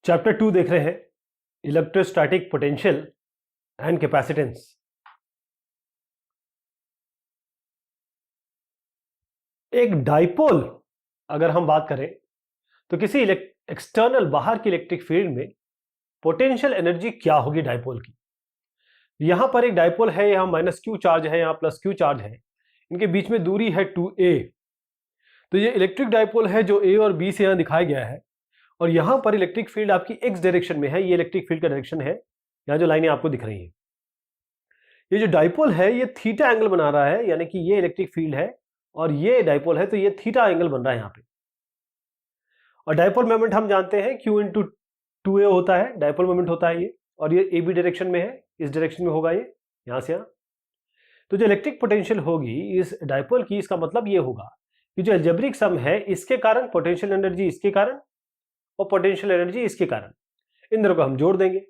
Chapter 2 देख रहे हैं, इलेक्ट्रोस्टैटिक पोटेंशियल एंड कैपेसिटेंस। एक डाइपोल अगर हम बात करें तो किसी एक्सटर्नल बाहर की इलेक्ट्रिक फील्ड में पोटेंशियल एनर्जी क्या होगी डाइपोल की। यहां पर एक डाइपोल है, यहां माइनस क्यू चार्ज है, यहां प्लस क्यू चार्ज है, इनके बीच में दूरी है 2a। तो ये इलेक्ट्रिक डाइपोल है जो a और b से यहां दिखाया गया है, और यहां पर इलेक्ट्रिक फील्ड आपकी x डायरेक्शन में है। ये इलेक्ट्रिक फील्ड का डायरेक्शन है, यहां जो लाइनें आपको दिख रही हैं। ये जो डाइपोल है ये थीटा एंगल बना रहा है, यानी कि ये इलेक्ट्रिक फील्ड है और ये डाइपोल है, तो ये थीटा एंगल बन रहा है यहां पे। और डाइपोल मोमेंट हम जानते हैं Q इंटू 2a होता है, डाइपोल मोमेंट होता है ये, और ये AB डायरेक्शन में है, इस डायरेक्शन में होगा ये, यहां से यहां। तो जो इलेक्ट्रिक पोटेंशियल होगी इस डाइपोल की, इसका मतलब ये होगा कि जो अलजेब्रिक सम है इसके कारण पोटेंशियल एनर्जी इसके कारण और पोटेंशियल एनर्जी इसके कारण, इन दोनों को हम जोड़ देंगे।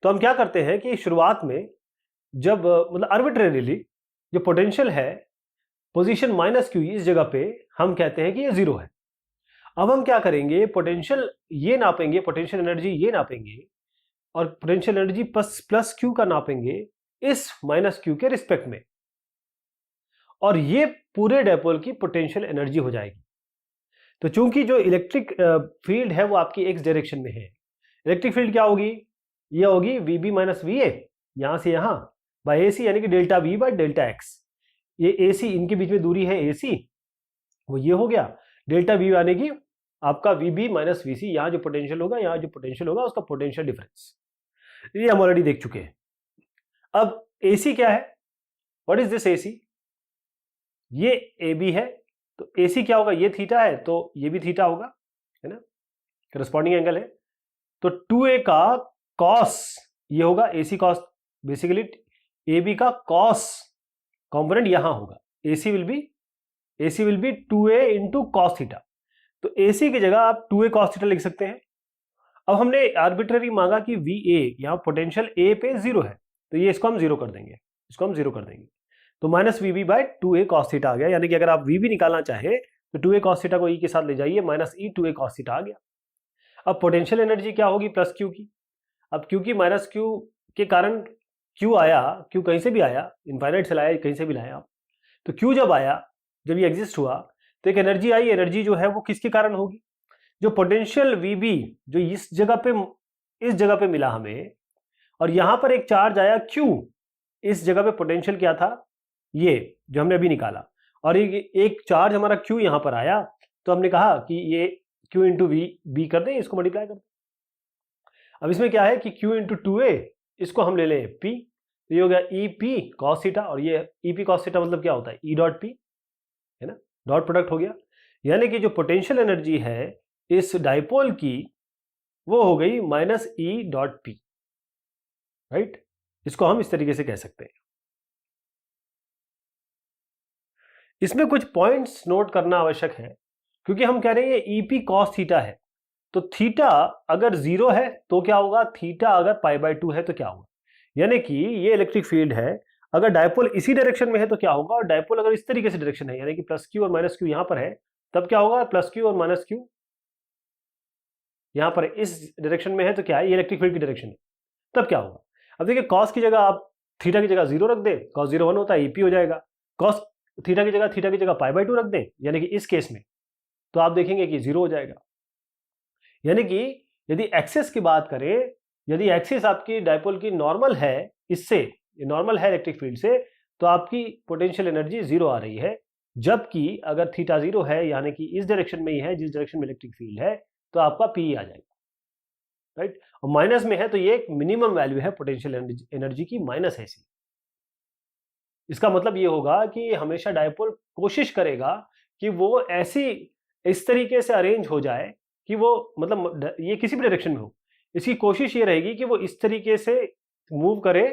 तो हम क्या करते हैं कि शुरुआत में जब मतलब आर्बिट्रेरीली जो पोटेंशियल है पोजीशन माइनस क्यू इस जगह पे हम कहते हैं कि ये जीरो है। अब हम क्या करेंगे, पोटेंशियल ये नापेंगे, पोटेंशियल एनर्जी ये नापेंगे और पोटेंशियल एनर्जी प्लस क्यू का नापेंगे इस माइनस क्यू के रिस्पेक्ट में, और ये पूरे डाइपोल की पोटेंशियल एनर्जी हो जाएगी। तो चूंकि जो इलेक्ट्रिक फील्ड है वो आपकी एक्स डायरेक्शन में है, इलेक्ट्रिक फील्ड क्या होगी, ये होगी वीबी माइनस वी ए, यहां से यहां बाय एसी, यानी कि delta we by delta x. ये एसी, इनके बीच में दूरी है एसी, वो ये हो गया डेल्टा वी, यानी कि आपका वीबी माइनस वीसी, यहां जो पोटेंशियल होगा, यहां जो पोटेंशियल होगा उसका पोटेंशियल डिफरेंस, ये हम ऑलरेडी देख चुके हैं। अब एसी क्या है, व्हाट इज दिस एसी, ये ए बी है, तो एसी क्या होगा, ये थीटा है तो ये भी थीटा होगा, है ना, करस्पॉन्डिंग एंगल है। तो 2a का कॉस ये होगा AC cos, basically A B का कॉस कंपोनेंट यहां होगा, AC will be 2a into cos theta. तो एसी की जगह आप 2a कॉस थीटा लिख सकते हैं। अब हमने आर्बिट्ररी मांगा कि वी ए, यहां पोटेंशियल ए पे जीरो है, तो ये इसको हम जीरो कर देंगे, इसको हम जीरो कर देंगे, तो minus v b by 2a cos theta आ गया। यानी कि अगर आप वी बी निकालना चाहे तो 2a कॉस थीटा को ई के साथ ले जाइए, माइनस ई 2a कॉस थीटा आ गया। अब पोटेंशियल एनर्जी क्या होगी, प्लस क्यू की। अब क्योंकि माइनस क्यू के कारण क्यू आया, क्यू कहीं से भी आया, इनफाइनाइट से लाया, कहीं से भी लाया आप, तो क्यू जब आया, जब ये एग्जिस्ट हुआ तो एक एनर्जी आई, एनर्जी जो है वो किसके कारण होगी, जो पोटेंशियल वीबी जो इस जगह पे मिला हमें, और यहां पर एक चार्ज आया क्यू, इस जगह पे पोटेंशियल क्या था, ये जो हमने अभी निकाला, और एक चार्ज हमारा क्यू यहां पर आया, तो हमने कहा कि ये क्यू इंटू वी बी कर दें, इसको मल्टीप्लाई कर दें। अब इसमें क्या है कि क्यू इंटू 2a, इसको हम ले लें p, तो ये हो गया ई पी कॉस थीटा, और ये ई पी कॉस थीटा मतलब क्या होता है, ई डॉट पी, है ना, डॉट प्रोडक्ट हो गया। यानी कि जो पोटेंशियल एनर्जी है इस डाइपोल की वो हो गई minus E dot P, right, इसको हम इस तरीके से कह सकते हैं। इसमें कुछ पॉइंट्स नोट करना आवश्यक है, क्योंकि हम कह रहे हैं ये ईपी कॉस थीटा है, तो थीटा अगर जीरो है तो क्या होगा, थीटा अगर पाई बाय 2 है तो क्या होगा, यानी कि ये इलेक्ट्रिक फील्ड है, अगर डाइपोल इसी डायरेक्शन में है तो क्या होगा, और डाइपोल अगर इस तरीके से डायरेक्शन है, यानी कि प्लस क्यू और माइनस क्यू यहां पर है, तब क्या होगा, प्लस क्यू और माइनस क्यू यहां पर इस डायरेक्शन में है, तो क्या है, ये इलेक्ट्रिक फील्ड की डायरेक्शन है, तब क्या होगा। अब देखिए, कॉस की जगह आप थीटा की जगह जीरो रख दें, कॉस 0 1 होता है, ईपी हो जाएगा। कॉस थीटा की जगह पाई बाय 2 रख दें, यानी कि इस केस में, तो आप देखेंगे कि जीरो हो जाएगा। यानी कि यदि एक्सिस की बात करें, यदि एक्सिस आपकी डाइपोल की नॉर्मल है, इससे नॉर्मल है इलेक्ट्रिक फील्ड से, तो आपकी पोटेंशियल एनर्जी जीरो आ रही है, जबकि अगर थीटा जीरो है, यानी कि इस डायरेक्शन में ही है जिस डायरेक्शन में इलेक्ट्रिक फील्ड है, तो आपका पी आ जाएगा, राइट। और माइनस में है तो ये एक मिनिमम वैल्यू है पोटेंशियल एनर्जी की, माइनस है। इसका मतलब ये होगा कि हमेशा डाइपोल कोशिश करेगा कि वो ऐसी इस तरीके से अरेंज हो जाए कि वो मतलब ये किसी भी डायरेक्शन में हो, इसकी कोशिश ये रहेगी कि वो इस तरीके से मूव करे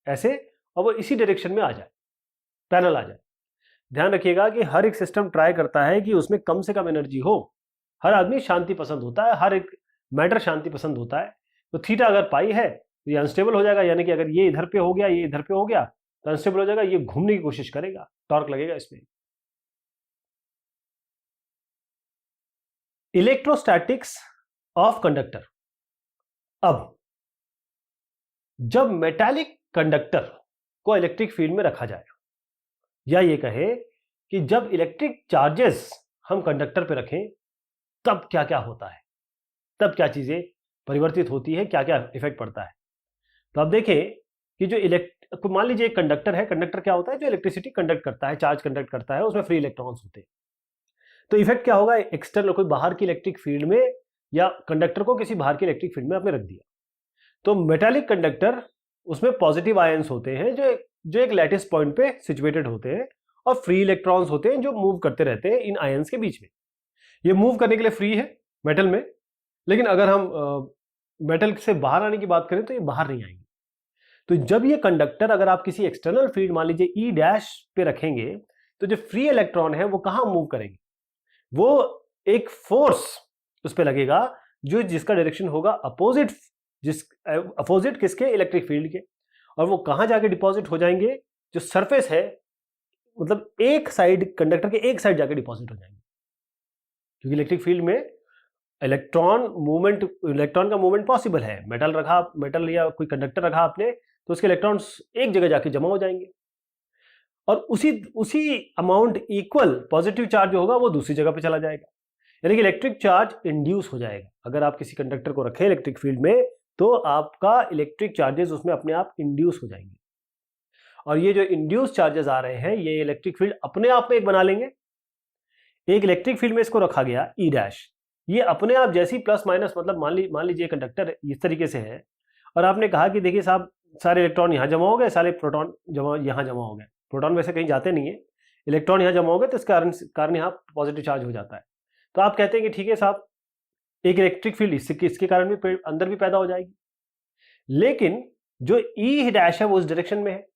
ऐसे, और वो इसी डायरेक्शन में आ जाए, पैरेलल आ जाए। ध्यान रखिएगा कि हर एक सिस्टम ट्राई करता है कि उसमें कम से कम एनर्जी हो, हर आदमी शांति पसंद होता है, हर एक मैटर शांति पसंद होता है। तो थीटा अगर पाई है तो ये अनस्टेबल हो जाएगा, यानी कि अगर ये इधर पे हो गया, ये इधर पे हो गया, तो अनस्टेबल हो जाएगा, ये घूमने की कोशिश करेगा, टॉर्क लगेगा इसमें। Electrostatics of conductor. अब जब मेटालिक कंडक्टर को इलेक्ट्रिक फील्ड में रखा जाए, या ये कहे कि जब इलेक्ट्रिक चार्जेस हम कंडक्टर पे रखें तब क्या क्या होता है, तब क्या चीजें परिवर्तित होती है, क्या क्या इफेक्ट पड़ता है। तो आप देखें कि जो मान लीजिए एक कंडक्टर है, कंडक्टर क्या होता है, जो इलेक्ट्रिसिटी कंडक्ट करता है, चार्ज कंडक्ट करता है, उसमें फ्री इलेक्ट्रॉन्स होते हैं। तो इफेक्ट क्या होगा, एक्सटर्नल कोई बाहर की इलेक्ट्रिक फील्ड में, या कंडक्टर को किसी बाहर की इलेक्ट्रिक फील्ड में आपने रख दिया, तो मेटालिक कंडक्टर उसमें पॉजिटिव आयंस होते हैं जो एक लैटिस पॉइंट पे सिचुएटेड होते हैं, और फ्री इलेक्ट्रॉन्स होते हैं जो मूव करते रहते हैं इन आयंस के बीच में। ये मूव करने के लिए फ्री है मेटल में, लेकिन अगर हम मेटल से बाहर आने की बात करें तो ये बाहर नहीं आएंगे। तो जब ये कंडक्टर अगर आप किसी एक्सटर्नल फील्ड मान लीजिए ई डैश पे रखेंगे, तो जो फ्री इलेक्ट्रॉन है वो कहां मूव करेंगे, वो एक फोर्स उस पर लगेगा जो जिसका डायरेक्शन होगा अपोजिट, अपोजिट किसके, इलेक्ट्रिक फील्ड के, और वो कहां जाके डिपॉजिट हो जाएंगे, जो सरफेस है, मतलब एक साइड, कंडक्टर के एक साइड जाके डिपॉजिट हो जाएंगे। क्योंकि इलेक्ट्रिक फील्ड में इलेक्ट्रॉन का मूवमेंट पॉसिबल है। मेटल या कोई कंडक्टर रखा आपने, तो उसके इलेक्ट्रॉन्स एक जगह जाके जमा हो जाएंगे, और उसी अमाउंट इक्वल पॉजिटिव चार्ज जो होगा वो दूसरी जगह पे चला जाएगा, यानी कि इलेक्ट्रिक चार्ज इंड्यूस हो जाएगा। अगर आप किसी कंडक्टर को रखें इलेक्ट्रिक फील्ड में, तो आपका इलेक्ट्रिक चार्जेस उसमें अपने आप इंड्यूस हो जाएंगे, और ये जो इंड्यूस चार्जेस आ रहे हैं ये इलेक्ट्रिक फील्ड अपने आप में एक बना लेंगे। एक इलेक्ट्रिक फील्ड में इसको रखा गया ई डैश, ये अपने आप जैसी प्लस माइनस, मतलब मान लीजिए कंडक्टर इस तरीके से है, और आपने कहा कि देखिए साहब सारे इलेक्ट्रॉन यहाँ जमा हो गए, सारे प्रोटॉन यहाँ जमा हो गए। प्रोटॉन वैसे कहीं जाते नहीं है, इलेक्ट्रॉन यहाँ जमा हो गए, तो इसके कारण यहाँ पॉजिटिव चार्ज हो जाता है। तो आप कहते हैं कि ठीक है साहब, एक इलेक्ट्रिक फील्ड इसके कारण भी अंदर भी पैदा हो जाएगी, लेकिन जो ई डैश है वो इस डायरेक्शन में है,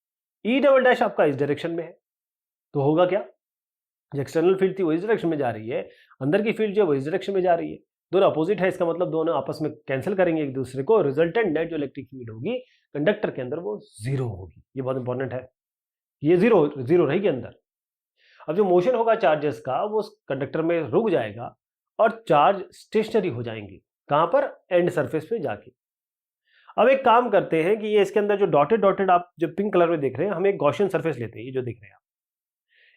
ई डबल डैश आपका इस डायरेक्शन में है। तो होगा क्या, जो एक्सटर्नल फील्ड थी वो इस डायरेक्शन में जा रही है, अंदर की फील्ड जो है वो इस डायरेक्शन में जा रही है, दोनों अपोजिट है, इसका मतलब दोनों आपस में कैंसिल करेंगे एक दूसरे को, रिजल्टेंट नेट जो इलेक्ट्रिक फील्ड होगी कंडक्टर के अंदर वो जीरो होगी। ये बहुत इंपॉर्टेंट है, ये जीरो रहेगी अंदर। अब जो मोशन होगा चार्जेस का वो कंडक्टर में रुक जाएगा, और चार्ज स्टेशनरी हो जाएंगे, कहां पर, एंड सरफेस पे जाके। अब एक काम करते हैं कि ये इसके अंदर जो डॉटेड आप जो पिंक कलर में देख रहे हैं, हम एक गॉसियन सरफेस लेते हैं, ये जो दिख रहे हैं आप,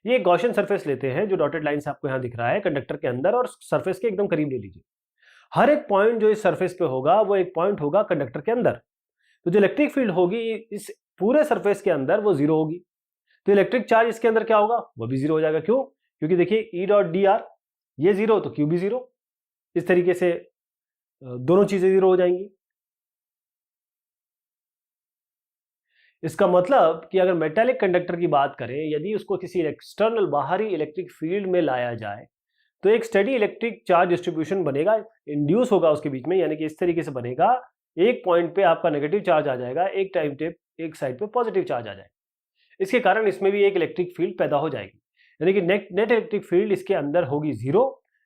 ये गॉसियन सरफेस लेते हैं, जो डॉटेड लाइन से आपको यहां दिख रहा है कंडक्टर के अंदर, और सरफेस के एकदम करीब ले लीजिए। हर एक पॉइंट जो इस सरफेस पे होगा वो एक पॉइंट होगा कंडक्टर के अंदर, तो जो इलेक्ट्रिक फील्ड होगी इस पूरे सरफेस के अंदर वो जीरो होगी। तो इलेक्ट्रिक चार्ज इसके अंदर क्या होगा, वो भी जीरो हो जाएगा। क्यों, क्योंकि देखिए ई डॉट डी आर ये जीरो, तो क्यू भी जीरो, इस तरीके से दोनों चीजें जीरो हो जाएंगी। इसका मतलब कि अगर मेटालिक कंडक्टर की बात करें, यदि उसको किसी एक्सटर्नल बाहरी इलेक्ट्रिक फील्ड में लाया जाए, तो एक स्टेडी इलेक्ट्रिक चार्ज डिस्ट्रीब्यूशन बनेगा, इंड्यूस होगा उसके बीच में, यानी कि इस तरीके से बनेगा, एक पॉइंट पे आपका नेगेटिव चार्ज आ जाएगा, एक साइड पे पॉजिटिव चार्ज आ जाएगा। इसके कारण इसमें भी एक इलेक्ट्रिक फील्ड पैदा हो जाएगी, यानी कि नेट इलेक्ट्रिक फील्ड इसके अंदर होगी जीरो,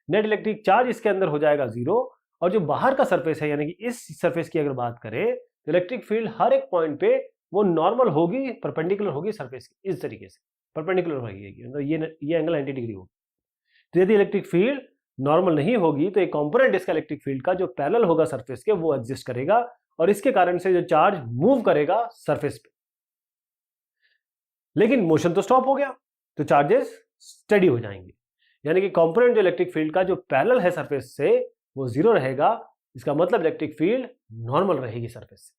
नेट इलेक्ट्रिक चार्ज इसके अंदर हो जाएगा जीरो, और जो बाहर का सरफेस है, यानी कि इस सरफेस की अगर बात करें, तो इलेक्ट्रिक फील्ड हर एक पॉइंट पे वो नॉर्मल होगी, परपेंडिकुलर होगी सरफेस की, इस तरीके से परपेंडिकुलर होगी, मतलब ये एंगल 90 डिग्री होगी। तो यदि इलेक्ट्रिक फील्ड नॉर्मल नहीं होगी, तो एक कंपोनेंट इसका इलेक्ट्रिक फील्ड का जो पैरेलल होगा सरफेस के, वो एग्जिस्ट करेगा, और इसके कारण से जो चार्ज मूव करेगा सरफेस पे, लेकिन मोशन तो स्टॉप हो गया, तो चार्जेस स्टेडी हो जाएंगे, यानी कि कंपोनेंट जो इलेक्ट्रिक फील्ड का जो पैरेलल है सरफेस से वो जीरो रहेगा। इसका मतलब इलेक्ट्रिक फील्ड नॉर्मल रहेगी सरफेस से।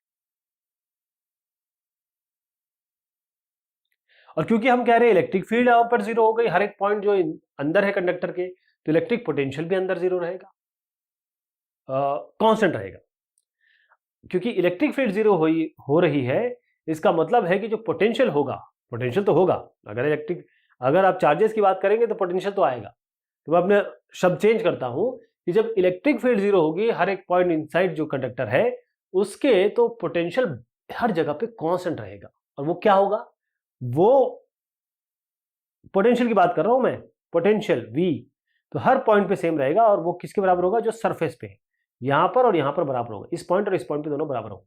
और क्योंकि हम कह रहे हैं इलेक्ट्रिक फील्ड यहां पर जीरो हो गई, हर एक पॉइंट जो अंदर है कंडक्टर के, तो इलेक्ट्रिक पोटेंशियल भी अंदर जीरो रहेगा, कांस्टेंट रहेगा। क्योंकि इलेक्ट्रिक फील्ड जीरो हो रही है, इसका मतलब है कि जो पोटेंशियल होगा, पोटेंशियल तो होगा, अगर आप चार्जेस की बात करेंगे तो पोटेंशियल तो आएगा। तो मैं अपने शब्द चेंज करता हूं कि जब इलेक्ट्रिक फील्ड जीरो होगी, हर एक पॉइंट इनसाइड जो कंडक्टर है उसके, तो पोटेंशियल हर जगह पे कांस्टेंट रहेगा। और वो क्या होगा, वो पोटेंशियल की बात कर रहा हूं मैं, पोटेंशियल V, तो हर पॉइंट पे सेम रहेगा, और वो किसके बराबर होगा, जो सरफेस पे है, यहां पर और यहां पर बराबर होगा, इस पॉइंट और इस पॉइंट पे दोनों बराबर होंगे।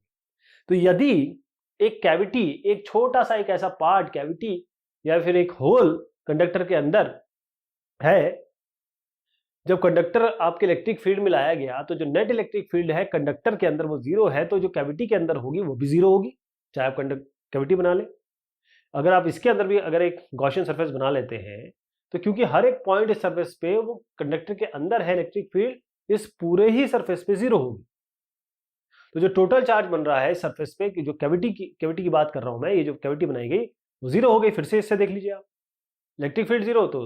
तो यदि एक कैविटी, एक छोटा सा एक ऐसा पार्ट, कैविटी या फिर एक होल कंडक्टर के अंदर है, जब कंडक्टर आपके इलेक्ट्रिक फील्ड में लाया गया तो जो नेट इलेक्ट्रिक फील्ड है कंडक्टर के अंदर वो जीरो है, तो जो कैविटी के अंदर होगी वो भी जीरो होगी, चाहे आप कैविटी बना ले। अगर आप इसके अंदर भी अगर एक गॉसियन सरफेस बना लेते हैं तो क्योंकि हर एक पॉइंट इस सरफेस पे वो कंडक्टर के अंदर है, इलेक्ट्रिक फील्ड इस पूरे ही सरफेस पे जीरो होगी। तो जो टोटल चार्ज बन रहा है इस सरफेस पे, जो कैविटी की बात कर रहा हूं मैं, ये जो कैविटी बनाई गई वो जीरो हो गई। फिर से इससे देख लीजिए आप, इलेक्ट्रिक फील्ड जीरो तो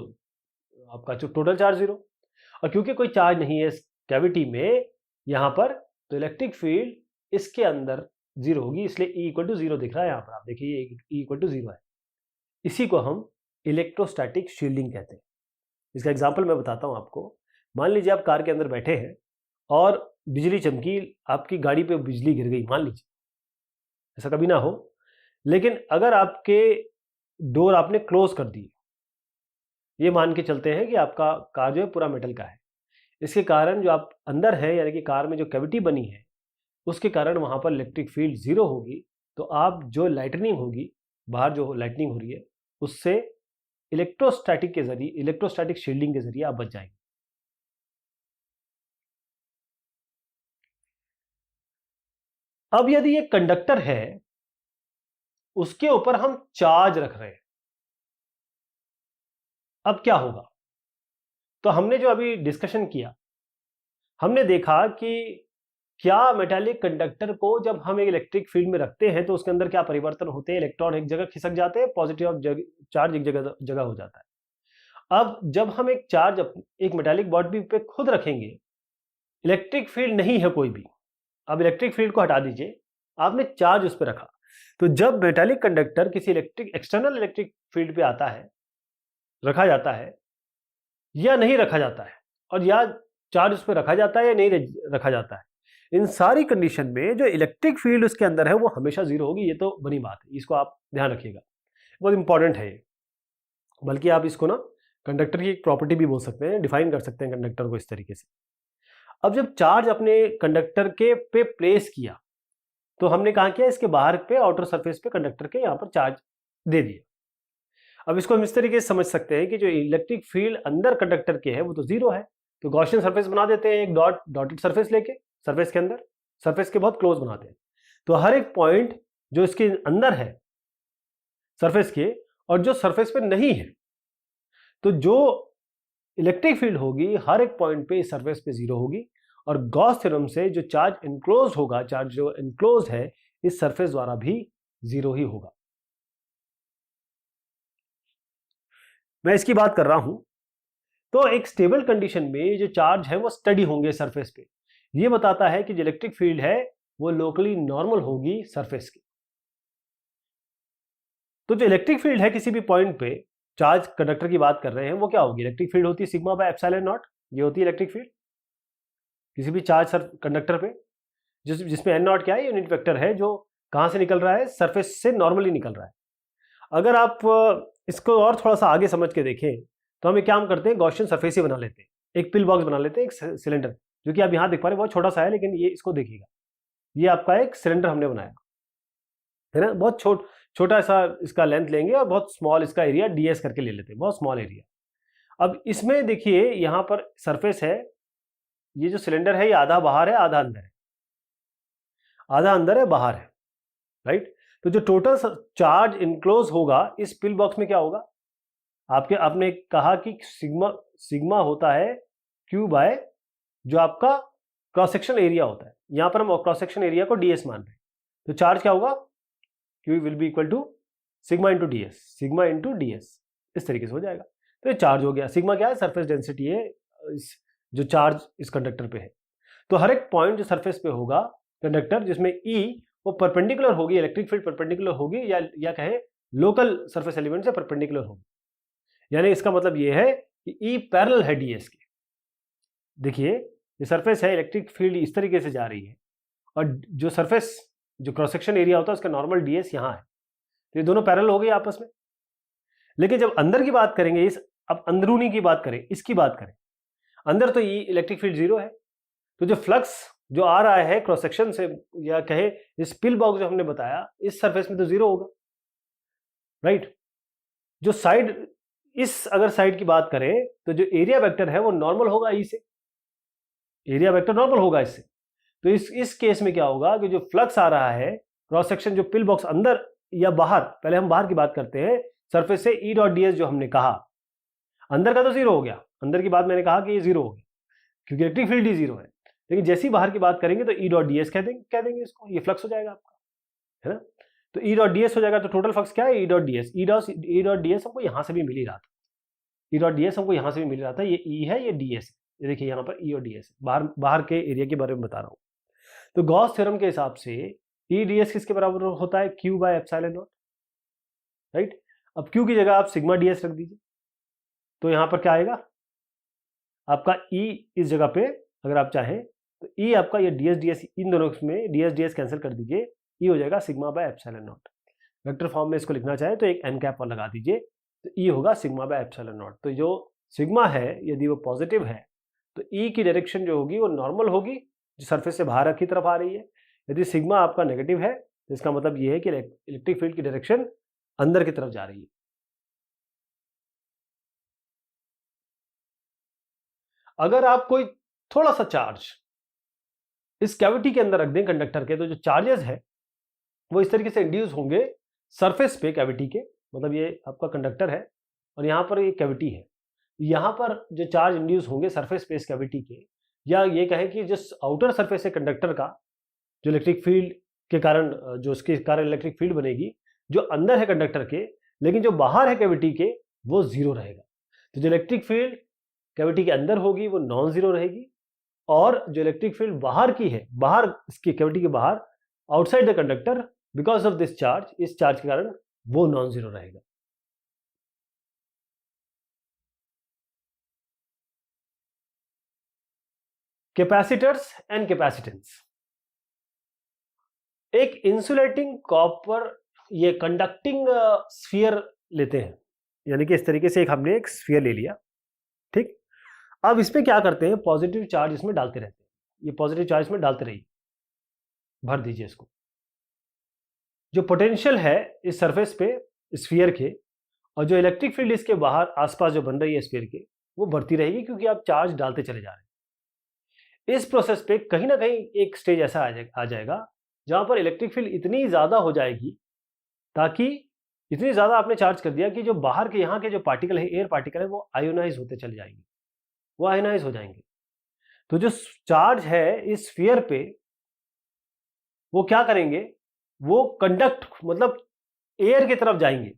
आपका जो टोटल चार्ज जीरो, और क्योंकि कोई चार्ज नहीं है इस कैविटी में यहां पर, तो इलेक्ट्रिक फील्ड इसके अंदर जीरो होगी, इसलिए E इक्वल टू जीरो दिख रहा है यहां पर। आप देखिए E इक्वल टू जीरो है। इसी को हम इलेक्ट्रोस्टैटिक शील्डिंग कहते हैं। इसका एग्जाम्पल मैं बताता हूं आपको। मान लीजिए आप कार के अंदर बैठे हैं और बिजली चमकी, आपकी गाड़ी पे बिजली गिर गई, मान लीजिए, ऐसा कभी ना हो, लेकिन अगर आपके डोर आपने क्लोज कर दी, ये मान के चलते हैं कि आपका कार जो है पूरा मेटल का है, इसके कारण जो आप अंदर है यानी कि कार में जो कैविटी बनी है उसके कारण वहां पर इलेक्ट्रिक फील्ड जीरो होगी, तो आप जो लाइटनिंग होगी, बाहर जो लाइटनिंग हो रही है, उससे इलेक्ट्रोस्टैटिक के जरिए, इलेक्ट्रोस्टैटिक शील्डिंग के जरिए आप बच जाएंगे। अब यदि ये कंडक्टर है, उसके ऊपर हम चार्ज रख रहे हैं, अब क्या होगा? तो हमने जो अभी डिस्कशन किया, हमने देखा कि क्या मेटालिक कंडक्टर को जब हम एक इलेक्ट्रिक फील्ड में रखते हैं तो उसके अंदर क्या परिवर्तन होते हैं, इलेक्ट्रॉन एक जगह खिसक जाते हैं, पॉजिटिव चार्ज एक जगह हो जाता है। अब जब हम एक चार्ज एक मेटालिक बॉडी पे खुद रखेंगे, इलेक्ट्रिक फील्ड नहीं है कोई भी, अब इलेक्ट्रिक फील्ड को हटा दीजिए, आपने चार्ज उस पर रखा, तो जब मेटालिक कंडक्टर किसी एक्सटर्नल इलेक्ट्रिक फील्ड पे आता है, रखा जाता है या नहीं रखा जाता है, और या चार्ज उस पर रखा जाता है या नहीं रखा जाता है, इन सारी कंडीशन में जो इलेक्ट्रिक फील्ड उसके अंदर है वो हमेशा जीरो होगी। ये तो बनी बात है, इसको आप ध्यान रखिएगा, बहुत इंपॉर्टेंट है ये। बल्कि आप इसको ना कंडक्टर की एक प्रॉपर्टी भी बोल सकते हैं, डिफाइन कर सकते हैं कंडक्टर को इस तरीके से। अब जब चार्ज अपने कंडक्टर के पे प्लेस किया, तो हमने कहा किया इसके बाहर पे आउटर सरफेस पे कंडक्टर के यहां पर चार्ज दे दिया। अब इसको हम इस तरीके से समझ सकते हैं कि जो इलेक्ट्रिक फील्ड अंदर कंडक्टर के है वो तो जीरो है, तो गॉसियन सरफेस बना देते हैं, एक डॉटेड सरफेस लेके सरफेस के अंदर, सरफेस के बहुत क्लोज बनाते हैं, तो हर एक पॉइंट जो इसके अंदर है सरफेस के और जो सरफेस पे नहीं है, तो जो इलेक्ट्रिक फील्ड होगी हर एक पॉइंट पे इस सरफेस पे जीरो होगी, और गॉस थ्योरम से जो चार्ज इनक्लोज होगा, चार्ज जो इनक्लोज है इस सरफेस द्वारा भी जीरो ही होगा। मैं इसकी बात कर रहा हूं, तो एक स्टेबल कंडीशन में जो चार्ज है वो स्टडी होंगे सरफेस पे, ये बताता है कि जो इलेक्ट्रिक फील्ड है वो लोकली नॉर्मल होगी सरफेस की। तो जो इलेक्ट्रिक फील्ड है किसी भी पॉइंट पे, चार्ज कंडक्टर की बात कर रहे हैं, वो क्या होगी? इलेक्ट्रिक फील्ड होती है सिग्मा बाय एप्सिलॉन नॉट, ये होती है इलेक्ट्रिक फील्ड किसी भी चार्ज कंडक्टर पे, जिसमें एन नॉट क्या है, यूनिट वेक्टर है जो कहां से निकल रहा है, सरफेस से नॉर्मली निकल रहा है। अगर आप इसको और थोड़ा सा आगे समझ के देखें तो हम एक काम करते हैं, गॉसियन सरफेस ही बना लेते हैं, एक पिल बॉक्स बना लेते हैं, एक सिलेंडर, जो कि आप यहां देख पा रहे हैं बहुत छोटा सा है, लेकिन ये इसको देखिएगा, ये आपका एक सिलेंडर हमने बनाया है ना, बहुत छोटा सा इसका लेंथ लेंगे और बहुत स्मॉल इसका एरिया ds करके ले लेते हैं, बहुत स्मॉल एरिया। अब इसमें देखिए यहां पर सरफेस है, ये जो सिलेंडर है ये आधा बाहर है आधा अंदर है, आधा अंदर है बाहर है, राइट। तो जो टोटल चार्ज इनक्लोज होगा इस पिल बॉक्स में क्या होगा? आपने कहा कि सिग्मा होता है Q बाय जो आपका क्रॉस सेक्शन एरिया होता है, यहां पर हम क्रॉस सेक्शन एरिया को ds मान रहे हैं, तो चार्ज क्या होगा? Q will be equal to sigma into ds, sigma into ds, इस तरीके से हो जाएगा। तो ये चार्ज हो गया, सिग्मा क्या है? सरफेस डेंसिटी है जो चार्ज इस कंडक्टर पे है। तो हर एक पॉइंट जो सरफेस पे होगा कंडक्टर, जिसमें E वो परपेंडिकुलर होगी, इलेक्ट्रिक फील्ड परपेंडिकुलर होगी, या कहें लोकल सरफेस एलिमेंट से परपेंडिकुलर होगी, यानी इसका मतलब ये है कि E पैरेलल है ds के। देखिए ये सरफेस है, इलेक्ट्रिक फील्ड इस तरीके से जा रही है, और जो सरफेस जो क्रॉस सेक्शन एरिया होता है उसका नॉर्मल ds यहां है, तो ये दोनों पैरेलल हो गए आपस में। लेकिन जब अंदर की बात करेंगे, अब अंदरूनी की बात करें, इसकी बात करें, अंदर तो ये इलेक्ट्रिक फील्ड जीरो है, तो जो फ्लक्स जो आ रहा है क्रॉस सेक्शन से, या कहे इस पिल बॉक्स जो हमने बताया, इस सरफेस में तो जीरो होगा, राइट। जो साइड इस अगर साइड की बात करें तो जो एरिया वेक्टर है वो नॉर्मल होगा ई से, एरिया वेक्टर नॉर्मल होगा इससे। तो इस केस में क्या होगा कि जो फ्लक्स आ रहा है क्रॉस सेक्शन, जो पिल बॉक्स अंदर या बाहर, पहले हम बाहर की बात करते हैं, सरफेस से ई डॉट डी एस जो हमने कहा, अंदर का तो जीरो हो गया, अंदर की बात मैंने कहा कि ये जीरो हो गया क्योंकि इलेक्ट्रिक फील्ड ही जीरो है। लेकिन जैसे ही बाहर की बात करेंगे तो ई डॉट डी एस कह देंगे इसको, ये फ्लक्स हो जाएगा आपका, है ना। तो ई डॉट डी एस हो जाएगा, तो टोटल फ्लक्स क्या है, E dot D S. E dot D S हमको यहां से भी मिल ही रहा था, ई डॉट डी एस हमको यहां से भी मिल रहा था, ये ई है, ये डी एस, ये देखिए यहाँ पर ई और डी एस, बाहर के एरिया के बारे में बता रहा हूँ। तो गॉस थ्योरम के हिसाब से ई डी एस किसके बराबर होता है, Q bye epsilon not, right. अब क्यू की जगह आप सिग्मा डी एस रख दीजिए, तो यहां पर क्या आएगा आपका ई, इस जगह पे अगर आप चाहें तो ई आपका ये डी एस, इन दोनों में डी एस कैंसिल कर दीजिए, ई हो जाएगा sigma by epsilon not. Vector form में इसको लिखना चाहे तो एक एन कैप और लगा दीजिए, तो ई होगा सिग्मा बाय एप्सिलॉन नॉट। तो जो सिग्मा है यदि वो पॉजिटिव है तो ई की डायरेक्शन जो होगी वो नॉर्मल होगी, जो सरफेस से बाहर की तरफ आ रही है। यदि सिग्मा आपका नेगेटिव है तो इसका मतलब ये है कि इलेक्ट्रिक फील्ड की डायरेक्शन अंदर की तरफ जा रही है। अगर आप कोई थोड़ा सा चार्ज इस कैविटी के अंदर रख दें कंडक्टर के, तो जो चार्जेस है वो इस तरीके से इंड्यूस होंगे सरफेस पे कैविटी के, मतलब ये आपका कंडक्टर है और यहाँ पर ये कैविटी है, यहाँ पर जो चार्ज इंड्यूस होंगे सरफेस पे इस कैविटी के, या ये कहें कि जो आउटर सरफेस है कंडक्टर का, जो इलेक्ट्रिक फील्ड के कारण, जो उसके कारण इलेक्ट्रिक फील्ड बनेगी, जो अंदर है कंडक्टर के, लेकिन जो बाहर है कैविटी के वो जीरो रहेगा। तो जो इलेक्ट्रिक फील्ड कैविटी के अंदर होगी वो नॉन जीरो रहेगी, और जो इलेक्ट्रिक फील्ड बाहर की है, बाहर इसकी कैविटी के बाहर, outside the conductor, because of this charge, इस चार्ज के कारण वो नॉन जीरो रहेगा। Capacitors and capacitance. एक इंसुलेटिंग कॉपर, ये कंडक्टिंग स्फीयर लेते हैं, यानी कि इस तरीके से एक हमने एक स्फीयर ले लिया, ठीक। अब इसमें क्या करते हैं, पॉजिटिव चार्ज इसमें डालते रहते हैं, ये पॉजिटिव चार्ज इसमें डालते रहिए, भर दीजिए इसको। जो पोटेंशियल है इस सरफेस पे स्फीयर के, और जो इलेक्ट्रिक फील्ड इसके बाहर आसपास जो बन रही है स्फीयर के, वो बढ़ती रहेगी क्योंकि आप चार्ज डालते चले जा रहे हैं। इस प्रोसेस पे कहीं ना कहीं एक स्टेज ऐसा आ जाएगा जहां पर इलेक्ट्रिक फील्ड इतनी ज्यादा हो जाएगी, ताकि इतनी ज्यादा आपने चार्ज कर दिया कि जो बाहर के यहाँ के जो पार्टिकल है, एयर पार्टिकल है, वो आयोनाइज होते चले जाएंगे, वो आयोनाइज हो जाएंगे। तो जो चार्ज है इस स्फीयर पे वो क्या करेंगे, वो कंडक्ट, मतलब एयर की तरफ जाएंगे,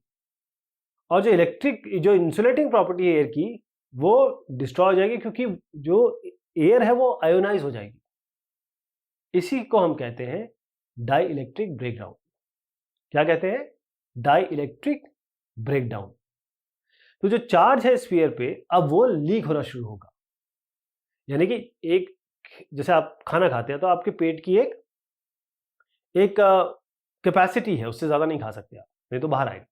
और जो इंसुलेटिंग प्रॉपर्टी है एयर की वो डिस्ट्रॉय हो जाएगी, क्योंकि जो एयर है वो आयोनाइज हो जाएगी। इसी को हम कहते हैं डाई इलेक्ट्रिक ब्रेकडाउन। क्या कहते हैं, डाई इलेक्ट्रिक ब्रेकडाउन। तो जो चार्ज है स्फीयर पे अब वो लीक होना शुरू होगा, यानी कि एक, जैसे आप खाना खाते हैं तो आपके पेट की एक कैपेसिटी है, उससे ज्यादा नहीं खा सकते आप, नहीं तो बाहर आएगा।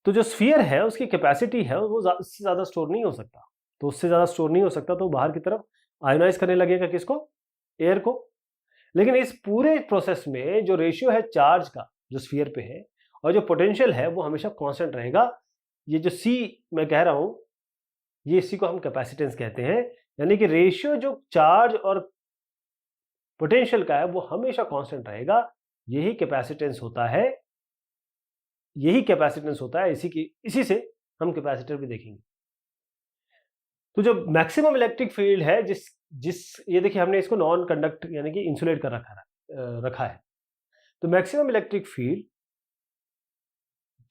तो जो स्फीयर है उसकी कैपेसिटी है वो उससे ज्यादा स्टोर नहीं हो सकता, तो उससे ज्यादा स्टोर नहीं हो सकता, तो बाहर की तरफ आयोनाइज करने लगेगा, किसको, एयर को। लेकिन इस पूरे प्रोसेस में जो रेशियो है चार्ज का जो स्फीयर पे है और जो पोटेंशियल है वो हमेशा कांस्टेंट रहेगा। ये जो सी मैं कह रहा हूं, ये इसी को हम कैपेसिटेंस कहते हैं, यानी कि रेशियो जो चार्ज और पोटेंशियल का है वो हमेशा कांस्टेंट रहेगा। यही कैपेसिटेंस होता है, यही कैपेसिटेंस होता है, इसी से हम कैपेसिटर भी देखेंगे। तो जो मैक्सिमम इलेक्ट्रिक फील्ड है, जिस ये देखिए हमने इसको नॉन कंडक्ट यानी कि इंसुलेट कर रखा है। तो मैक्सिमम इलेक्ट्रिक फील्ड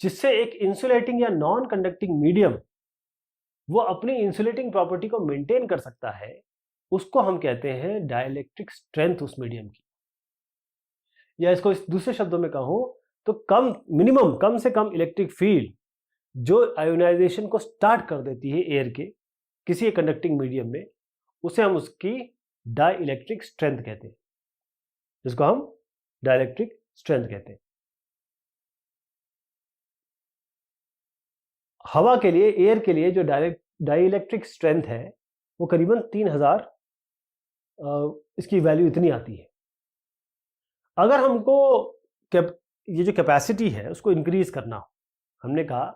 जिससे एक इंसुलेटिंग या नॉन कंडक्टिंग मीडियम वो अपनी इंसुलेटिंग प्रॉपर्टी को मेंटेन कर सकता है, उसको हम कहते हैं डाइलेक्ट्रिक स्ट्रेंथ उस मीडियम की। या इसको इस दूसरे शब्दों में कहूं तो कम से कम इलेक्ट्रिक फील्ड जो आयोनाइजेशन को स्टार्ट कर देती है एयर के किसी एक कंडक्टिंग मीडियम में, उसे हम उसकी डाइलेक्ट्रिक स्ट्रेंथ कहते हैं, जिसको हम डाइलेक्ट्रिक स्ट्रेंथ कहते हैं। हवा के लिए, एयर के लिए जो डाइलेक्ट्रिक स्ट्रेंथ है वो करीबन 3000 इसकी वैल्यू इतनी आती है। अगर हमको ये जो कैपेसिटी है उसको इंक्रीज करना हो, हमने कहा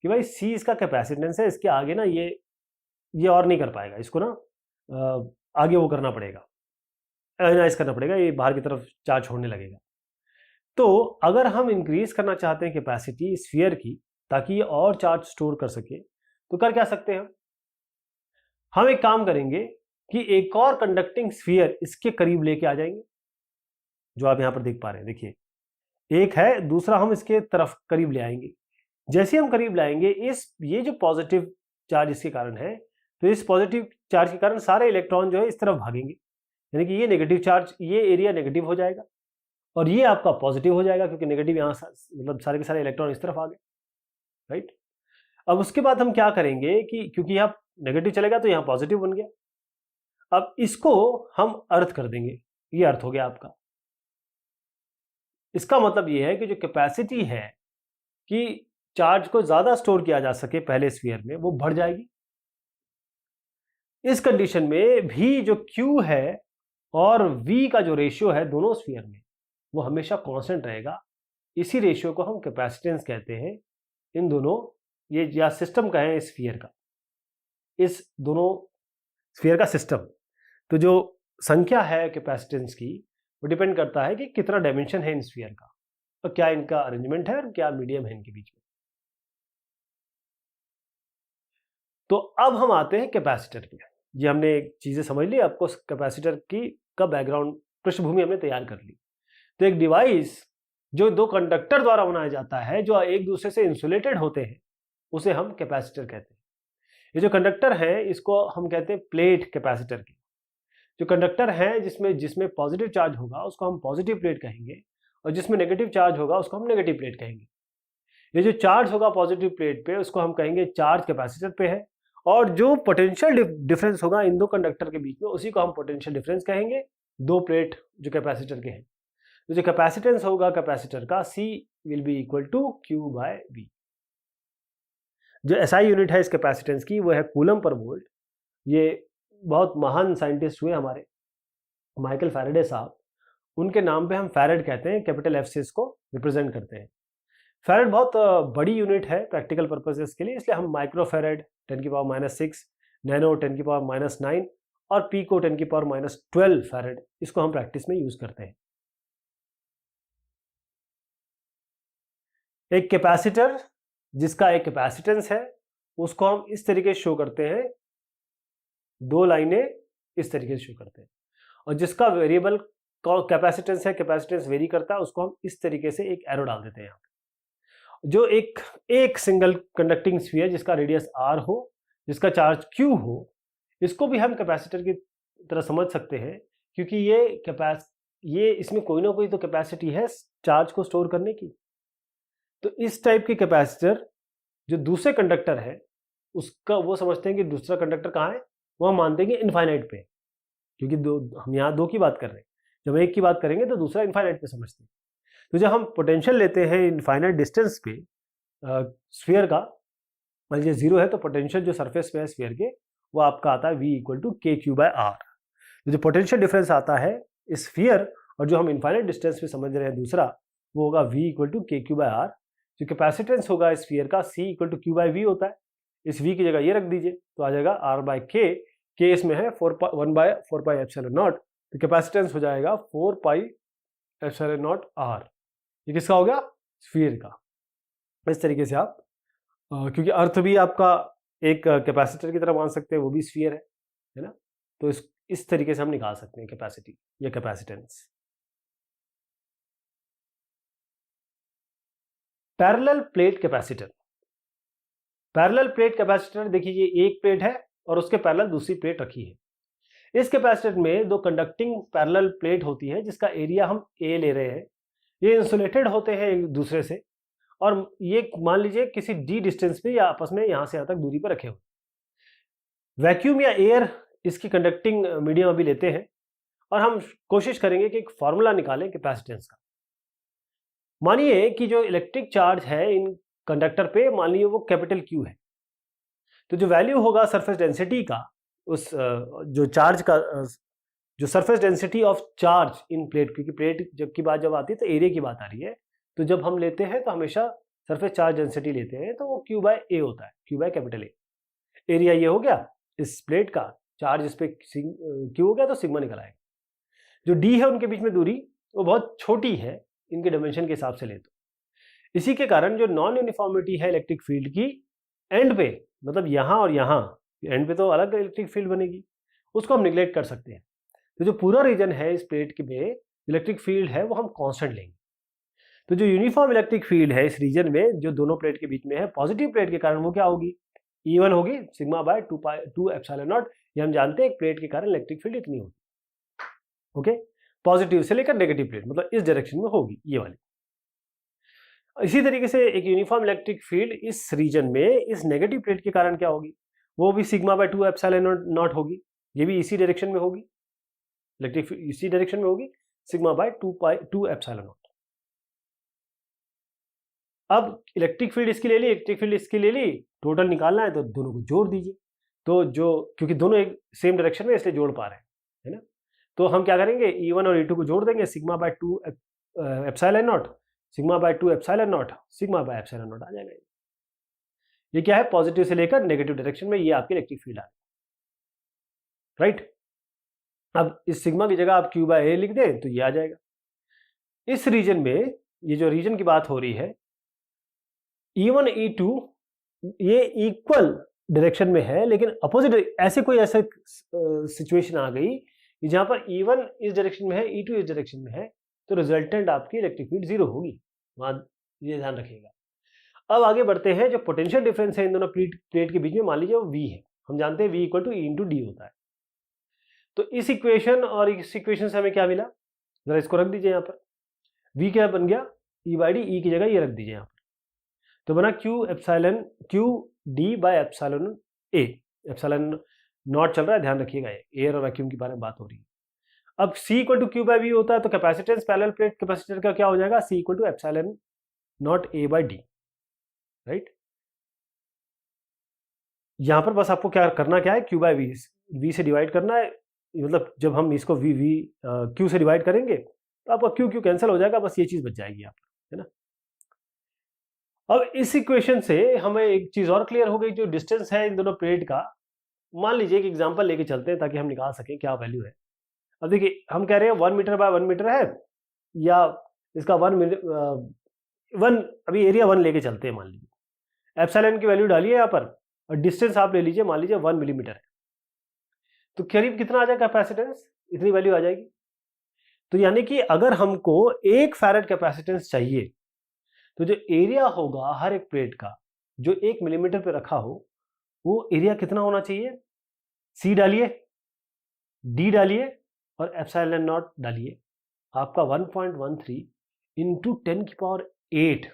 कि भाई C इसका कैपेसिटेंस है, इसके आगे ना ये और नहीं कर पाएगा, इसको ना आगे वो करना पड़ेगा, आयनाइज करना पड़ेगा, ये बाहर की तरफ चार्ज छोड़ने लगेगा। तो अगर हम इंक्रीज करना चाहते हैं कैपेसिटी स्फीयर की ताकि ये और चार्ज स्टोर कर सके, तो कर क्या सकते हैं हम एक काम करेंगे कि एक और कंडक्टिंग स्फीयर इसके करीब लेके आ जाएंगे, जो आप यहां पर देख पा रहे हैं। देखिए एक है, दूसरा हम इसके तरफ करीब ले आएंगे। जैसे हम करीब लाएंगे ये जो पॉजिटिव चार्ज इसके कारण है, तो इस पॉजिटिव चार्ज के कारण सारे इलेक्ट्रॉन जो है इस तरफ भागेंगे, यानी कि ये नेगेटिव चार्ज, ये एरिया नेगेटिव हो जाएगा और ये आपका पॉजिटिव हो जाएगा, क्योंकि नेगेटिव यहाँ मतलब सारे के सारे इलेक्ट्रॉन इस तरफ आ गए, राइट। अब उसके बाद हम क्या करेंगे कि क्योंकि यहाँ नेगेटिव चलेगा तो यहाँ पॉजिटिव बन गया, अब इसको हम अर्थ कर देंगे, ये अर्थ हो गया आपका। इसका मतलब ये है कि जो कैपेसिटी है कि चार्ज को ज्यादा स्टोर किया जा सके पहले स्फीयर में, वो बढ़ जाएगी। इस कंडीशन में भी जो Q है और V का जो रेशियो है दोनों स्फीयर में, वो हमेशा कांस्टेंट रहेगा। इसी रेशियो को हम कैपेसिटेंस कहते हैं। इन दोनों, ये या सिस्टम का है स्फीयर का, इस दोनों स्फीयर का सिस्टम। तो जो संख्या है कैपेसिटेंस की, वो डिपेंड करता है कि कितना डायमेंशन है इन स्फीयर का और क्या इनका अरेंजमेंट है और क्या मीडियम है इनके बीच में। तो अब हम आते हैं कैपेसिटर पे। ये हमने चीजें समझ ली, आपको कैपेसिटर की का बैकग्राउंड पृष्ठभूमि हमने तैयार कर ली। तो एक डिवाइस जो दो कंडक्टर द्वारा बनाया जाता है, जो एक दूसरे से इंसुलेटेड होते हैं, उसे हम कैपेसिटर कहते हैं। ये जो कंडक्टर है इसको हम कहते हैं प्लेट कैपेसिटर के। जो कंडक्टर है जिसमें पॉजिटिव चार्ज होगा उसको हम पॉजिटिव प्लेट कहेंगे, और जिसमें नेगेटिव चार्ज होगा उसको हम नेगेटिव प्लेट कहेंगे। ये जो चार्ज होगा पॉजिटिव प्लेट पे, उसको हम कहेंगे चार्ज कैपेसिटर पे है, और जो पोटेंशियल डिफरेंस होगा इन दो कंडक्टर के बीच में, उसी को हम पोटेंशियल डिफरेंस कहेंगे, दो प्लेट जो कैपेसिटर के हैं। तो जो कैपेसिटेंस होगा कैपेसिटर का, C will be equal to Q/V। जो SI यूनिट है इस कैपेसिटेंस की, वो है कूलम पर वोल्ट। ये बहुत महान साइंटिस्ट हुए हमारे माइकल फैराडे साहब, उनके नाम पे हम फैराड कहते हैं, कैपिटल F से इसको रिप्रेजेंट करते हैं। फैराड बहुत बड़ी यूनिट है प्रैक्टिकल पर्पसेस के लिए, इसलिए हम माइक्रो फैराड 10⁻⁻⁶, नैनो 10⁻⁹ और पीको 10⁻⁻12 फैराड, इसको हम प्रैक्टिस में यूज करते हैं। एक कैपेसिटर जिसका एक कैपेसिटेंस है, उसको हम इस तरीके से शो करते हैं, दो लाइनें इस तरीके से शो करते हैं। और जिसका वेरिएबल कैपेसिटेंस है, कैपेसिटेंस वेरी करता है, उसको हम इस तरीके से एक एरो डाल देते हैं। जो एक सिंगल कंडक्टिंग स्फीयर जिसका रेडियस r हो, जिसका चार्ज Q हो, इसको भी हम कैपेसिटर की तरह समझ सकते हैं, क्योंकि ये इसमें कोई ना कोई तो कैपेसिटी है चार्ज को स्टोर करने की। तो इस टाइप के कैपेसिटर जो दूसरे कंडक्टर है उसका, वो समझते हैं कि दूसरा कंडक्टर कहाँ है, वो हम मान देंगे इनफाइनाइट पे, क्योंकि हम यहाँ दो की बात कर रहे हैं। जब एक की बात करेंगे तो दूसरा इनफाइनाइट पे समझते हैं। तो जब हम पोटेंशियल लेते हैं इनफाइनाइट डिस्टेंस पे स्फीयर का, मान लीजिए 0 है, तो पोटेंशियल जो सरफेस पे है स्फीयर के, वो आपका आता है V इक्वल टू KQ/R। तो जो पोटेंशियल डिफरेंस आता है इस स्फीयर और जो हम इनफाइनाइट डिस्टेंस पे समझ रहे हैं दूसरा, वो होगा V इक्वल टू KQ/R। जो कैपेसिटेंस होगा स्फीयर का, C इक्वल टू Q/V होता है। इस V की जगह ये रख दीजिए तो आ जाएगा R/K। K इसमें है 1/4πε0, तो कैपेसिटेंस हो जाएगा 4πε0R। ये किसका हो गया? स्फीयर का। इस तरीके से आप क्योंकि अर्थ भी आपका एक कैपेसिटर की तरह मान सकते हैं, वो भी स्फीयर है ना। तो इस तरीके से हम निकाल सकते हैं कैपेसिटी या capacitance. Parallel plate capacitor. Parallel plate capacitor, देखिए ये एक प्लेट है और उसके पैरेलल दूसरी प्लेट रखी है। इस कैपेसिटर में दो कंडक्टिंग पैरेलल प्लेट होती है, जिसका एरिया हम A ले रहे हैं। ये इंसुलेटेड होते हैं एक दूसरे से, और ये मान लीजिए किसी d डिस्टेंस पे या आपस में यहां से यहां तक दूरी पर रखे हुए। वैक्यूम या एयर इसकी कंडक्टिंग मीडियम अभी लेते हैं, और हम कोशिश करेंगे कि एक फॉर्मूला निकालें कैपेसिटेंस का। मानिए कि जो इलेक्ट्रिक चार्ज है इन कंडक्टर पे, मान लीजिए वो कैपिटल Q है, तो जो वैल्यू होगा सरफेस डेंसिटी का, उस जो चार्ज का जो surface density of charge in plate, क्योंकि प्लेट जब आती है तो एरिया की बात आ रही है, तो जब हम लेते हैं तो हमेशा सरफेस चार्ज डेंसिटी लेते हैं तो वो क्यू बाय ए होता है, Q by capital A. Area ये हो गया इस प्लेट का, चार्ज इस पे क्यू हो गया तो सिग्मा निकल आएगा। जो डी है उनके बीच में दूरी वो बहुत छोटी है इनके डायमेंशन के हिसाब से ले तो। इसी के कारण जो नॉन यूनिफॉर्मिटी है इलेक्ट्रिक फील्ड की एंड पे, मतलब यहाँ और यहाँ एंड पे तो अलग इलेक्ट्रिक फील्ड बनेगी, उसको हम निगलेक्ट कर सकते हैं। तो जो पूरा रीजन है इस प्लेट के में इलेक्ट्रिक फील्ड है वो हम कांस्टेंट लेंगे। तो जो यूनिफॉर्म इलेक्ट्रिक फील्ड है इस रीजन में जो दोनों प्लेट के बीच में है, पॉजिटिव प्लेट के कारण वो क्या होगी, E1 होगी सिग्मा बाय 2 एप्सिलॉन नॉट। ये हम जानते हैं एक प्लेट के कारण इलेक्ट्रिक फील्ड इतनी होगी। ओके, पॉजिटिव से लेकर नेगेटिव प्लेट, मतलब इस डायरेक्शन में होगी ये वाली। इसी तरीके से एक यूनिफॉर्म इलेक्ट्रिक फील्ड इस रीजन में इस नेगेटिव प्लेट के कारण क्या होगी, वो भी सिग्मा बाय 2 एप्सिलॉन नॉट होगी। ये भी इसी डायरेक्शन में होगी, इलेक्ट्रिक फील्ड इसी डायरेक्शन में होगी, सिग्मा बाय 2 एप्सिलॉन नॉट। अब इलेक्ट्रिक फील्ड इसकी ले ली, इलेक्ट्रिक फील्ड इसकी ले ली, टोटल निकालना है तो दोनों को जोड़ दीजिए। तो जो क्योंकि दोनों एक सेम डायरेक्शन में इसलिए जोड़ पा रहे हैं, है ना। तो हम क्या करेंगे, E1 और E2 को जोड़ देंगे, sigma by 2 epsilon naught, sigma by 2 epsilon naught, sigma by epsilon naught आ जाएगा। ये क्या है, पॉजिटिव से लेकर नेगेटिव डायरेक्शन में ये आपकी इलेक्ट्रिक फील्ड आ गई, राइट। अब इस सिग्मा की जगह आप Q बाय A लिख दें तो ये आ जाएगा। इस रीजन में, ये जो रीजन की बात हो रही है, E1 E2 ये इक्वल डायरेक्शन में है, लेकिन अपोजिट ऐसे कोई ऐसा सिचुएशन आ गई जहां पर E1 इस डायरेक्शन में है, E2 इस डायरेक्शन में है, तो रिजल्टेंट आपकी इलेक्ट्रिक फील्ड 0 होगी, वहां ये ध्यान रखिएगा। अब आगे बढ़ते हैं, जो पोटेंशियल डिफरेंस है इन दोनों प्लेट के बीच में, मान लीजिए वो V है, हम जानते हैं V equal to E into D होता है। तो इस इक्वेशन और इस इक्वेशन से हमें क्या मिला, जरा इसको रख दीजिए यहाँ पर, V क्या बन गया, E बाई डी, E की जगह ये रख दीजिए यहाँ पर, तो बना Q D by epsilon A, epsilon not चल रहा है, ध्यान रखिएगा, एयर और वैक्यूम के बारे में बात हो रही है। अब C equal to Q by V होता है, तो कैपेसिटेंस पैरेलल प्लेट कैपेसिटर का क्या हो जाएगा, C equal to epsilon not A by D, right. यहां पर बस आपको क्या करना, क्या है, क्यू बाई वी से डिवाइड करना है, मतलब जब हम इसको क्यू से डिवाइड करेंगे तो आपका क्यू कैंसिल हो जाएगा, बस ये चीज बच जाएगी यहाँ पर, है ना। अब इस इक्वेशन से हमें एक चीज और क्लियर हो गई, जो डिस्टेंस है इन दोनों प्लेट का। मान लीजिए एक एग्जांपल लेके चलते हैं ताकि हम निकाल सकें क्या वैल्यू है। अब देखिए हम कह रहे हैं 1 मीटर बाय 1 मीटर है, या इसका 1 अभी एरिया 1 लेके चलते हैं। मान लीजिए एप्सिलॉन की वैल्यू डालिए यहाँ पर, और डिस्टेंस आप ले लीजिए, मान लीजिए 1 मिलीमीटर है, तो करीब कितना आ जाएगा कैपेसिटेंस, इतनी वैल्यू आ जाएगी। तो यानी कि अगर हमको 1 फैरेड कैपेसिटेंस चाहिए, तो जो एरिया होगा हर एक प्लेट का जो 1 मिलीमीटर पे रखा हो, वो एरिया कितना होना चाहिए, C डालिए, D डालिए और एप्सिलॉन नॉट डालिए, आपका 1.13 इंटू 10 की पावर 8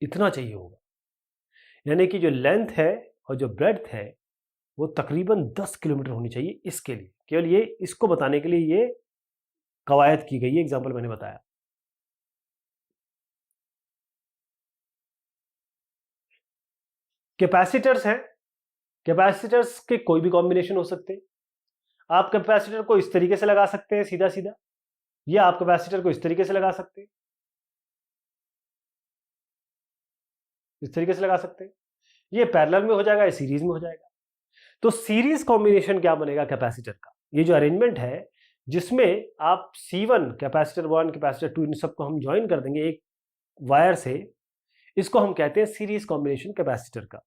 इतना चाहिए होगा। यानी कि जो लेंथ है और जो ब्रेड्थ है वो तकरीबन 10 किलोमीटर होनी चाहिए। इसके लिए केवल ये इसको बताने के लिए ये कवायद की गई है, एग्जाम्पल मैंने बताया। कैपेसिटर्स हैं, कैपेसिटर्स के कोई भी कॉम्बिनेशन हो सकते हैं। आप कैपेसिटर को इस तरीके से लगा सकते हैं सीधा सीधा, या आप कैपेसिटर को इस तरीके से लगा सकते हैं, इस तरीके से लगा सकते हैं। ये पैरेलल में हो जाएगा, ये सीरीज में हो जाएगा। तो सीरीज कॉम्बिनेशन क्या बनेगा कैपेसिटर का, ये जो अरेंजमेंट है जिसमें आप C1 कैपेसिटर 1 कैपेसिटर 2 इन सबको हम ज्वाइन कर देंगे एक वायर से, इसको हम कहते हैं सीरीज कॉम्बिनेशन कैपेसिटर का।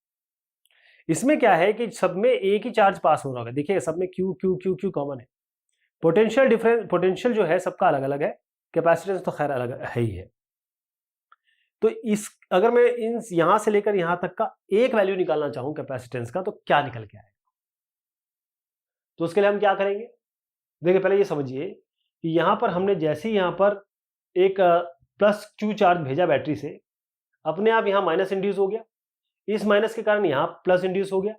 इसमें क्या है कि सब में एक ही चार्ज पास हो रहा होगा। देखिए सब में Q Q Q Q common है, पोटेंशियल डिफरेंस, पोटेंशियल जो है सबका अलग अलग है, कैपेसिटेंस तो खैर अलग है ही है। तो इस अगर मैं इन यहां से लेकर यहां तक का एक वैल्यू निकालना चाहूं कैपेसिटेंस का, तो क्या निकल के आएगा। तो उसके लिए हम क्या करेंगे, देखिए पहले ये समझिए कि यहां पर हमने जैसे ही यहां पर एक प्लस क्यू चार्ज भेजा बैटरी से, अपने आप यहां माइनस इंड्यूस हो गया, इस माइनस के कारण यहां प्लस इंड्यूस हो गया,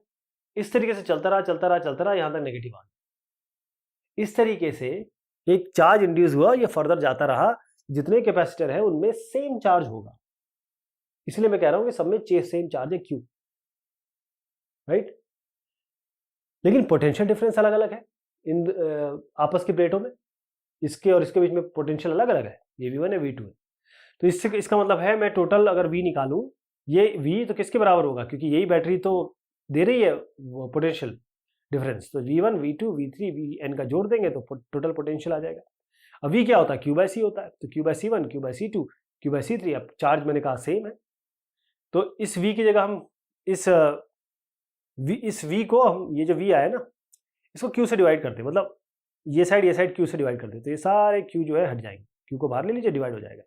इस तरीके से चलता रहा चलता रहा चलता रहा, यहां तक नेगेटिव आ गया। इस तरीके से एक चार्ज इंड्यूस हुआ, ये फर्दर जाता रहा, जितने कैपेसिटर है उनमें सेम चार्ज होगा। इसलिए मैं कह रहा हूं कि सब में सेम चार्ज है क्यू, राइट। लेकिन पोटेंशियल डिफरेंस अलग अलग है इन आपस की प्लेटों में, इसके और इसके बीच में पोटेंशियल अलग अलग है, ये V1 है V2 है। तो इससे इसका मतलब है मैं टोटल अगर V निकालूं, ये V तो किसके बराबर होगा, क्योंकि यही बैटरी तो दे रही है वो पोटेंशियल डिफरेंस, तो V1 V2 V3 Vn का जोड़ देंगे तो टोटल पोटेंशियल आ जाएगा। अब V क्या होता है, Q/C होता है, तो Q/C1 Q/C2 Q/C3, अब चार्ज मैंने कहा सेम है, तो इस V की जगह हम इस V को हम, ये जो V आया ना, इसको Q से डिवाइड करते हैं, मतलब ये साइड Q से डिवाइड कर देते, तो ये सारे Q जो है हट जाएंगे, Q को बाहर ले लीजिए, डिवाइड हो जाएगा।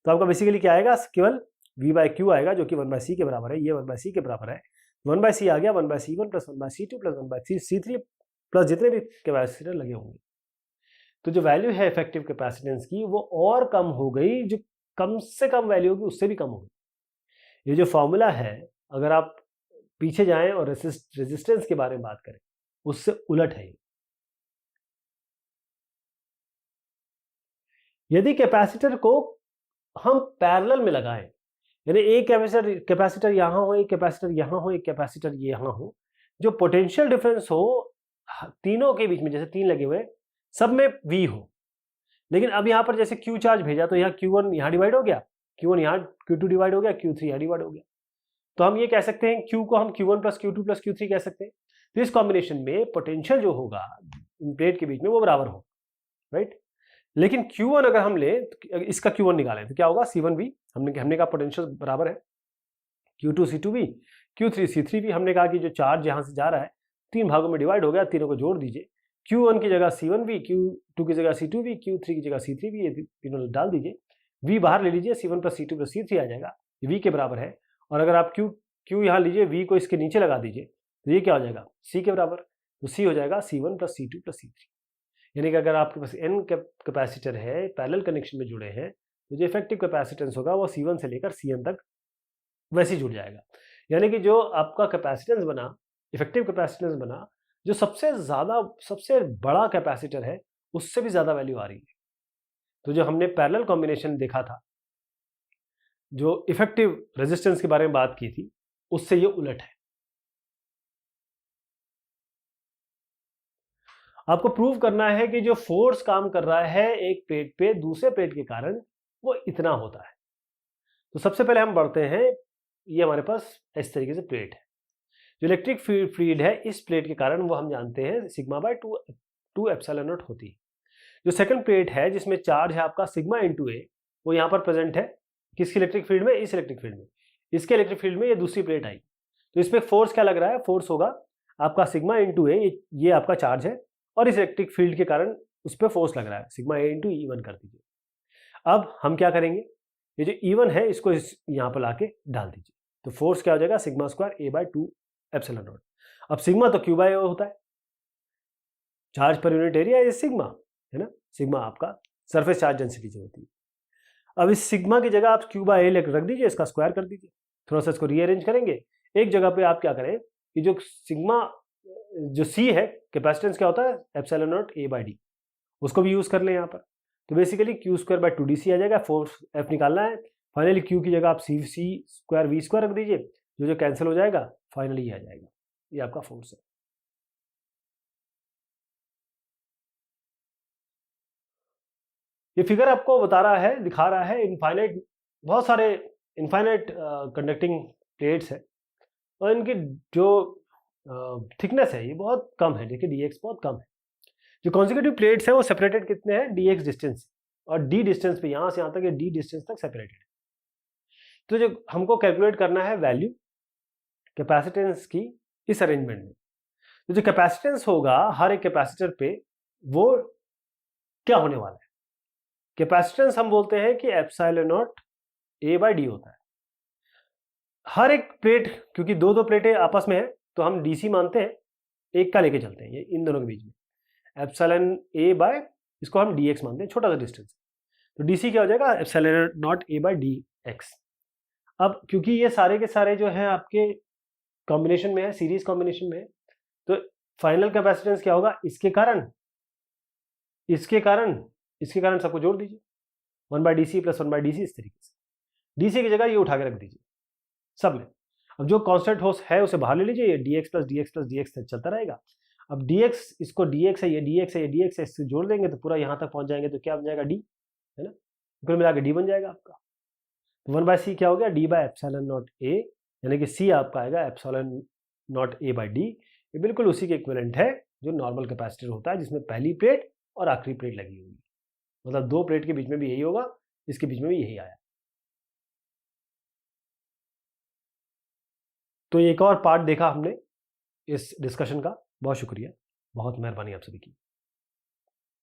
तो आपका बेसिकली क्या आएगा, केवल V/Q आएगा, जो कि 1/C के बराबर है, ये 1/C के बराबर है, 1/C आ गया, 1/C1 plus 1/C2 plus 1/C3 plus जितने भी कैपेसिटर लगे होंगे। तो जो वैल्यू है इफेक्टिव कैपेसिटेंस की वो और कम हो गई, जो कम से कम वैल्यू होगी उससे भी कम हो गई। ये जो फॉर्मूला है, अगर आप पीछे जाएं और रेजिस्टेंस के बारे में बात करें, उससे उलट है। यदि कैपेसिटर को हम पैरेलल में लगाएं, यानी एक कैपेसिटर यहां हो, एक कैपेसिटर यहां हो, एक कैपेसिटर यहां हो, जो पोटेंशियल डिफरेंस हो तीनों के बीच में, जैसे तीन लगे हुए सब में V हो, लेकिन अब यहां पर जैसे Q चार्ज भेजा तो यहाँ Q1 यहां डिवाइड हो गया, Q1 यहां, Q2 डिवाइड हो गया, Q3 यहां डिवाइड हो गया, तो हम ये कह सकते हैं Q को हम Q1 plus Q2 plus Q3 कह सकते हैं। तो इस कॉम्बिनेशन में पोटेंशियल जो होगा इन प्लेट के बीच में वो बराबर हो, राइट। लेकिन Q1 अगर हम ले तो इसका Q1 निकालें तो क्या होगा, C1V, हमने कहा पोटेंशियल बराबर है, Q2 C2V, Q3 C3V, हमने कहा कि जो चार्ज यहां से जा रहा है तीन भागों में डिवाइड हो गया, तीनों को जोड़ दीजिए, Q1 की जगह C1V, Q2 की जगह C2V, Q3 की जगह C3V, ये तीनों डाल दीजिए, V बाहर ले लीजिए, C1 plus C2 plus C3 आ जाएगा, V के बराबर है, और अगर आप Q यहाँ लीजिए, V को इसके नीचे लगा दीजिए, तो ये क्या हो जाएगा, C के बराबर, तो C हो जाएगा C1 plus C2 plus C3। यानी कि अगर आपके पास n कैपेसिटर है, पैरेलल कनेक्शन में जुड़े हैं, तो जो इफेक्टिव कैपेसिटेंस होगा वो C1 से लेकर Cn तक वैसे ही जुड़ जाएगा। यानी कि जो आपका कैपेसिटेंस बना, इफेक्टिव कैपेसिटेंस बना, जो सबसे बड़ा कैपेसिटर है उससे भी ज्यादा वैल्यू आ रही है। तो जो हमने पैरेलल कॉम्बिनेशन देखा था, जो इफेक्टिव रेजिस्टेंस के बारे में बात की थी, उससे ये उलट है। आपको प्रूव करना है कि जो फोर्स काम कर रहा है एक प्लेट पे दूसरे प्लेट के कारण, वो इतना होता है। तो सबसे पहले हम बढ़ते हैं, ये हमारे पास इस तरीके से प्लेट है, जो इलेक्ट्रिक फील्ड है इस प्लेट के कारण वो हम जानते हैं सिग्मा/2 एप्सिलॉन नॉट होती है। जो सेकंड प्लेट है जिसमें चार्ज है आपका सिग्मा इंटू ए, वो यहाँ पर प्रेजेंट है, किसकी इलेक्ट्रिक फील्ड में, इस इलेक्ट्रिक फील्ड में, इसके इलेक्ट्रिक फील्ड में ये दूसरी प्लेट आई, तो इसमें फोर्स क्या लग रहा है, फोर्स होगा आपका सिग्मा इंटू ए, ये आपका चार्ज है, और इस इलेक्ट्रिक फील्ड के कारण उस पर फोर्स लग रहा है, सिग्मा ए इंटू E1 कर दीजिए। अब हम क्या करेंगे, ये जो E1 है इसको यहाँ पर लाके डाल दीजिए, तो फोर्स क्या हो जाएगा, sigma square A/2 epsilon not. अब सिग्मा तो Q/A होता है, charge per unit area is sigma, है ना, सिग्मा आपका सरफेस चार्ज डेंसिटी जो होती है। अब इस सिग्मा की जगह आप Q/A रख दीजिए, इसका स्क्वायर कर दीजिए, थोड़ा सा इसको रीअरेंज करेंगे, एक जगह पे आप क्या करें कि जो सिग्मा, जो C है कैपेसिटेंस क्या होता है, एप्सिलॉन नॉट A/D, उसको भी यूज कर लें यहाँ पर, तो बेसिकली Q²/2DC आ जाएगा, फोर्स F निकालना है, फाइनली Q की जगह आप C²V² रख दीजिए, जो कैंसिल हो जाएगा, फाइनली ये आ जाएगा, ये आपका फोर्स है। ये फिगर आपको बता रहा है, दिखा रहा है इनफाइनाइट, बहुत सारे इनफाइनाइट कंडक्टिंग प्लेट्स है, और इनकी जो थिकनेस है ये बहुत कम है, देखिए dx बहुत कम है। जो कॉन्जिक्यूटिव प्लेट्स है वो सेपरेटेड कितने हैं, dx डिस्टेंस, और d डिस्टेंस पे यहां से यहां तक ये d डिस्टेंस तक सेपरेटेड है। तो जो हमको कैलकुलेट करना है वैल्यू कैपेसिटेंस की इस अरेंजमेंट में, तो जो कैपेसिटेंस होगा हर एक कैपेसिटर पे वो क्या होने वाला है, कैपेसिटेंस हम बोलते हैं कि एप्सिलॉन नॉट A/D होता है। हर एक प्लेट, क्योंकि दो दो प्लेटें आपस में है तो हम DC मानते हैं, एक का लेके चलते हैं, ये इन दोनों के बीच में एप्सिलॉन A/ इसको हम dx मानते हैं, छोटा सा डिस्टेंस, तो DC क्या हो जाएगा, एप्सिलॉन नॉट A/dx। अब क्योंकि ये सारे के सारे जो है आपके कॉम्बिनेशन में है, सीरीज कॉम्बिनेशन में है, तो फाइनल कैपेसिटेंस क्या होगा, इसके कारण सबको जोड़ दीजिए, 1/DC प्लस 1/DC, इस तरीके से DC की जगह ये उठा के रख दीजिए सब में। अब जो कांस्टेंट होस है उसे बाहर ले लीजिए, ये dx plus dx plus dx तक चलता रहेगा। अब dx, इसको dx है, ये dx है, ये dx है, इससे जोड़ देंगे तो पूरा यहाँ तक पहुँच जाएंगे, तो क्या बन जाएगा d, है ना, कुल मिला के d बन जाएगा आपका। तो 1/c क्या हो गया, d bye epsilon not a, यानी कि c आपका आएगा epsilon not a by D. ये बिल्कुल उसी के इक्विवेलेंट है जो नॉर्मल कैपेसिटर होता है, जिसमें पहली प्लेट और आखिरी प्लेट लगी होगी। मतलब दो प्लेट के बीच में भी यही होगा, इसके बीच में भी यही आया। तो एक और पार्ट देखा हमने इस डिस्कशन का। बहुत शुक्रिया, बहुत मेहरबानी आप सभी की।